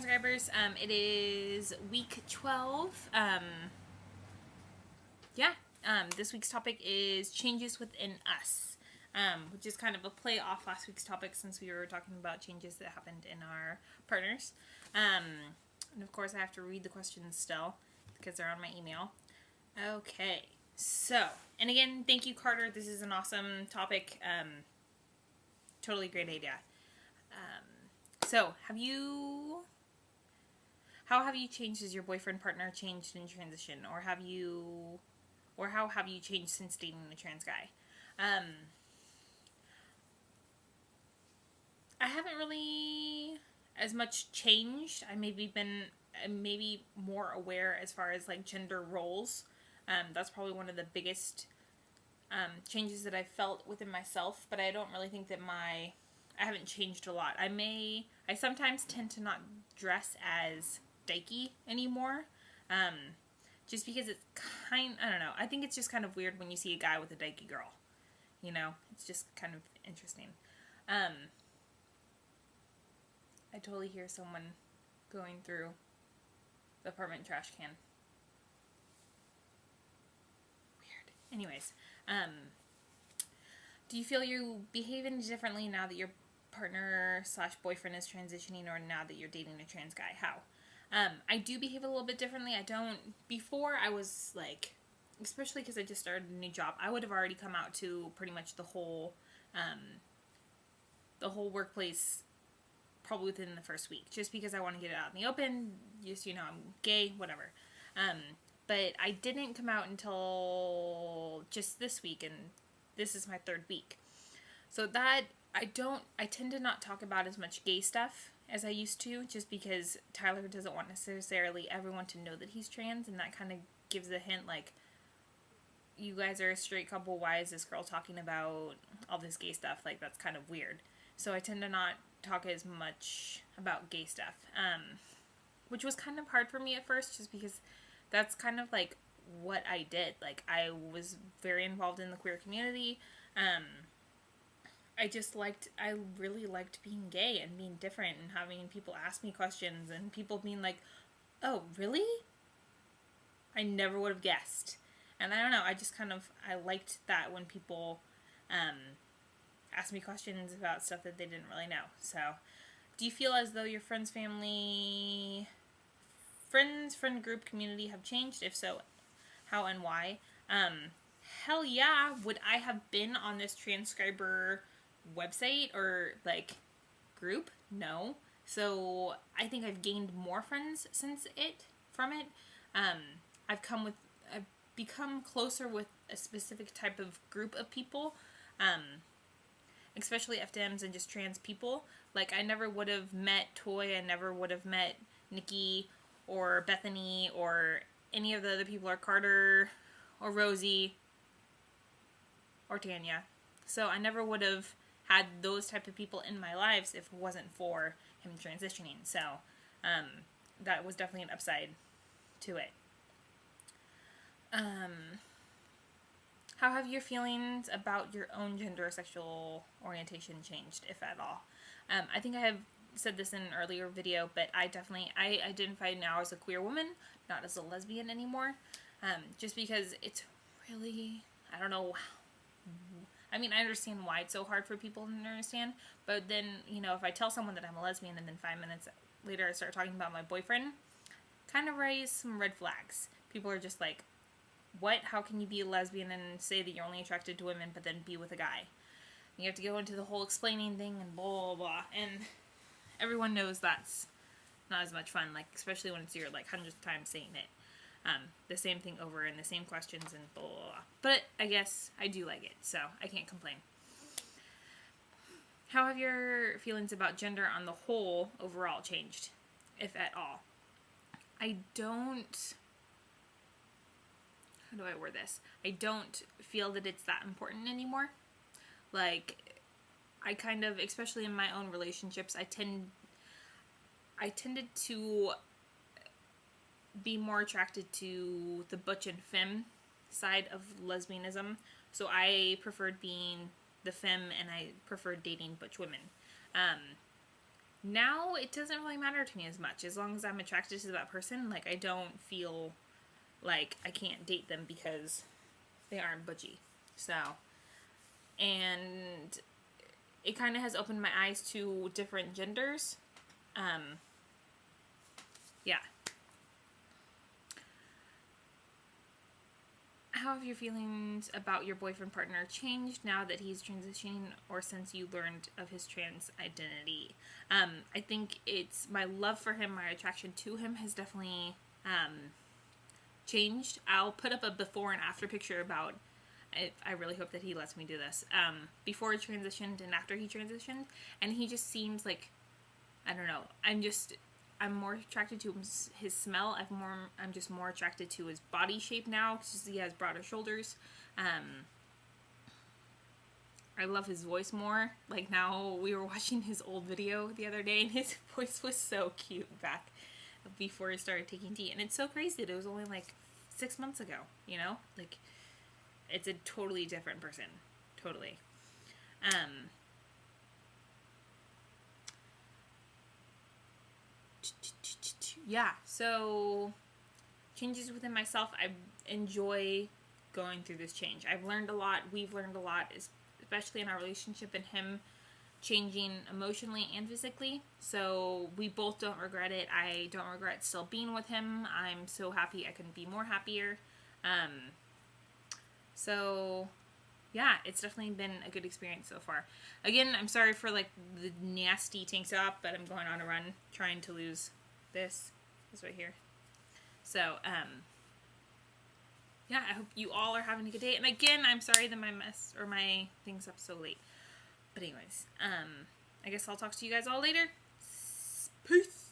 transcribers. It is week 12. This week's topic is changes within us, which is kind of a play off last week's topic since we were talking about changes that happened in our partners. And of course I have to read the questions still because they're on my email. Okay, so, and again, thank you, Carter. This is an awesome topic. Totally great idea. So, how have you changed as your boyfriend partner changed in transition? Or how have you changed since dating a trans guy? I haven't really as much changed. I maybe more aware as far as like gender roles. That's probably one of the biggest changes that I felt within myself, but I don't really think that I haven't changed a lot. I sometimes tend to not dress as dykey anymore, just because it's I don't know, I think it's just kind of weird when you see a guy with a dykey girl, you know, it's just kind of interesting. I totally hear someone going through the apartment trash can. Weird. Anyways, do you feel you behave any differently now that your partner / boyfriend is transitioning, or now that you're dating a trans guy? How? I do behave a little bit differently. Before I was like, especially because I just started a new job, I would have already come out to pretty much the whole workplace probably within the first week, just because I want to get it out in the open, just, you know, I'm gay, whatever. But I didn't come out until just this week, and this is my third week. So that, I tend to not talk about as much gay stuff as I used to, just because Tyler doesn't want necessarily everyone to know that he's trans, and that kind of gives a hint, like, you guys are a straight couple, why is this girl talking about all this gay stuff? Like, that's kind of weird. So I tend to not talk as much about gay stuff, which was kind of hard for me at first, just because that's kind of like what I did. Like, I was very involved in the queer community. I really liked being gay and being different and having people ask me questions and people being like, oh, really? I never would have guessed. And I don't know, I liked that when people ask me questions about stuff that they didn't really know. So, do you feel as though your friend group, community have changed? If so, how and why? Hell yeah, would I have been on this transcriber website or like group? No. So I think I've gained more friends from it. I've become closer with a specific type of group of people, especially FTMs and just trans people. Like, I never would have met Toy, I never would have met Nikki or Bethany or any of the other people, or Carter or Rosie or Tanya. So I never would have had those type of people in my lives if it wasn't for him transitioning. So that was definitely an upside to it. How have your feelings about your own gender or sexual orientation changed, if at all? I think I have said this in an earlier video, but I identify now as a queer woman, not as a lesbian anymore. Just because it's really, I don't know. I mean, I understand why it's so hard for people to understand, but then, you know, if I tell someone that I'm a lesbian and then 5 minutes later I start talking about my boyfriend, kind of raise some red flags. People are just like, what? How can you be a lesbian and say that you're only attracted to women but then be with a guy? You have to go into the whole explaining thing and blah, blah, blah. And everyone knows that's not as much fun, like, especially when it's your, like, 100th time saying it. The same thing over and the same questions and blah, blah, blah. But I guess I do like it, so I can't complain. How have your feelings about gender on the whole overall changed, if at all? How do I word this? I don't feel that it's that important anymore. Like, I kind of, especially in my own relationships, I tended to be more attracted to the butch and femme side of lesbianism. So I preferred being the femme, and I preferred dating butch women. Now it doesn't really matter to me as much. As long as I'm attracted to that person, like, I don't feel like I can't date them because they aren't butchy. So, and it kind of has opened my eyes to different genders. Yeah. How have your feelings about your boyfriend partner changed now that he's transitioning or since you learned of his trans identity? I think it's my love for him, my attraction to him has definitely changed. I'll put up a before and after picture about, I really hope that he lets me do this, before he transitioned and after he transitioned, and he just seems like, I don't know, I'm more attracted to his smell. I'm just more attracted to his body shape now because he has broader shoulders. I love his voice more. Like, now we were watching his old video the other day and his voice was so cute back before he started taking tea. And it's so crazy that it was only like 6 months ago, you know? Like, it's a totally different person. Totally. Yeah, so changes within myself. I enjoy going through this change. I've learned a lot. We've learned a lot, especially in our relationship, and him changing emotionally and physically. So we both don't regret it. I don't regret still being with him. I'm so happy I couldn't be more happier. So yeah, it's definitely been a good experience so far. Again, I'm sorry for like the nasty tank top, but I'm going on a run trying to lose this right here. So yeah, I hope you all are having a good day. And again, I'm sorry that my thing's up so late. But anyways, I guess I'll talk to you guys all later. Peace.